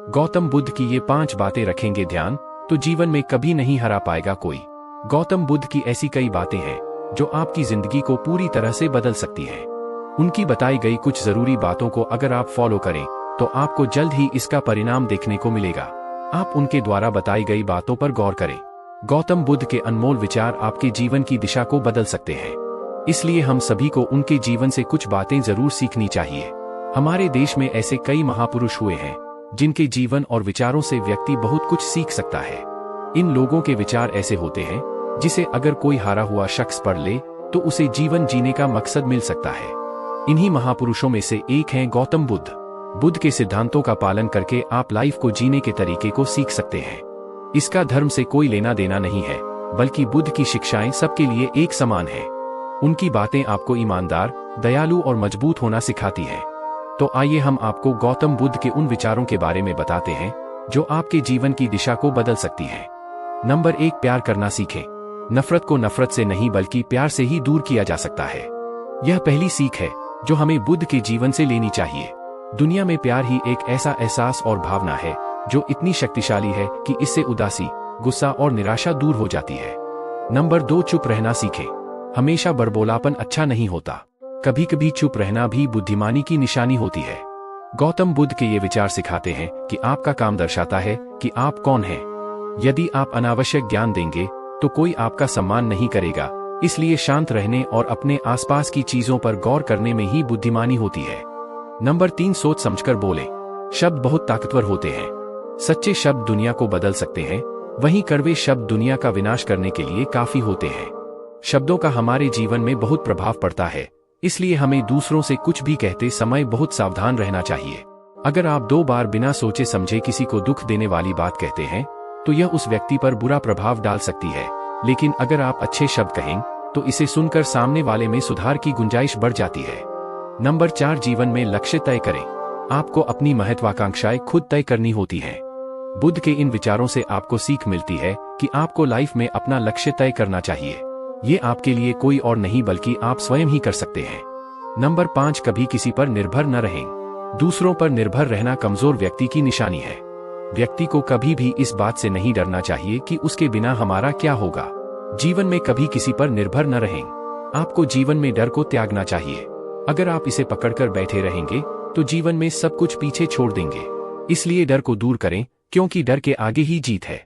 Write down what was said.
गौतम बुद्ध की ये 5 बातें रखेंगे ध्यान, तो जीवन में कभी नहीं हरा पाएगा कोई। गौतम बुद्ध की ऐसी कई बातें हैं जो आपकी जिंदगी को पूरी तरह से बदल सकती हैं। उनकी बताई गई कुछ जरूरी बातों को अगर आप फॉलो करें तो आपको जल्द ही इसका परिणाम देखने को मिलेगा। आप उनके द्वारा बताई गई बातों पर गौर करें। गौतम बुद्ध के अनमोल विचार आपके जीवन की दिशा को बदल सकते हैं, इसलिए हम सभी को उनके जीवन से कुछ बातें जरूर सीखनी चाहिए। हमारे देश में ऐसे कई महापुरुष हुए हैं जिनके जीवन और विचारों से व्यक्ति बहुत कुछ सीख सकता है। इन लोगों के विचार ऐसे होते हैं जिसे अगर कोई हारा हुआ शख्स पढ़ ले तो उसे जीवन जीने का मकसद मिल सकता है। इन्हीं महापुरुषों में से एक हैं गौतम बुद्ध। बुद्ध के सिद्धांतों का पालन करके आप लाइफ को जीने के तरीके को सीख सकते हैं। इसका धर्म से कोई लेना देना नहीं है, बल्कि बुद्ध की शिक्षाएं सबके लिए एक समान है। उनकी बातें आपको ईमानदार, दयालु और मजबूत होना सिखाती हैं। तो आइए हम आपको गौतम बुद्ध के उन विचारों के बारे में बताते हैं जो आपके जीवन की दिशा को बदल सकती हैं। नंबर 1, प्यार करना सीखें। नफरत को नफरत से नहीं बल्कि प्यार से ही दूर किया जा सकता है। यह पहली सीख है जो हमें बुद्ध के जीवन से लेनी चाहिए। दुनिया में प्यार ही एक ऐसा एहसास और भावना है जो इतनी शक्तिशाली है कि इससे उदासी, गुस्सा और निराशा दूर हो जाती है। नंबर 2, चुप रहना सीखें। हमेशा बड़बोलापन अच्छा नहीं होता, कभी कभी चुप रहना भी बुद्धिमानी की निशानी होती है। गौतम बुद्ध के ये विचार सिखाते हैं कि आपका काम दर्शाता है कि आप कौन हैं। यदि आप अनावश्यक ज्ञान देंगे तो कोई आपका सम्मान नहीं करेगा, इसलिए शांत रहने और अपने आसपास की चीजों पर गौर करने में ही बुद्धिमानी होती है। नंबर 3, सोच समझकर बोलें। शब्द बहुत ताकतवर होते हैं। सच्चे शब्द दुनिया को बदल सकते हैं, वहीं कड़वे शब्द दुनिया का विनाश करने के लिए काफी होते हैं। शब्दों का हमारे जीवन में बहुत प्रभाव पड़ता है, इसलिए हमें दूसरों से कुछ भी कहते समय बहुत सावधान रहना चाहिए। अगर आप 2 बार बिना सोचे समझे किसी को दुख देने वाली बात कहते हैं तो यह उस व्यक्ति पर बुरा प्रभाव डाल सकती है, लेकिन अगर आप अच्छे शब्द कहें तो इसे सुनकर सामने वाले में सुधार की गुंजाइश बढ़ जाती है। नंबर 4, जीवन में लक्ष्य तय करें। आपको अपनी महत्वाकांक्षाएं खुद तय करनी होती हैं। बुद्ध के इन विचारों से आपको सीख मिलती है कि आपको लाइफ में अपना लक्ष्य तय करना चाहिए। ये आपके लिए कोई और नहीं बल्कि आप स्वयं ही कर सकते हैं। नंबर 5, कभी किसी पर निर्भर न रहें। दूसरों पर निर्भर रहना कमजोर व्यक्ति की निशानी है। व्यक्ति को कभी भी इस बात से नहीं डरना चाहिए कि उसके बिना हमारा क्या होगा। जीवन में कभी किसी पर निर्भर न रहें। आपको जीवन में डर को त्यागना चाहिए। अगर आप इसे पकड़कर बैठे रहेंगे तो जीवन में सब कुछ पीछे छोड़ देंगे। इसलिए डर को दूर करें, क्योंकि डर के आगे ही जीत है।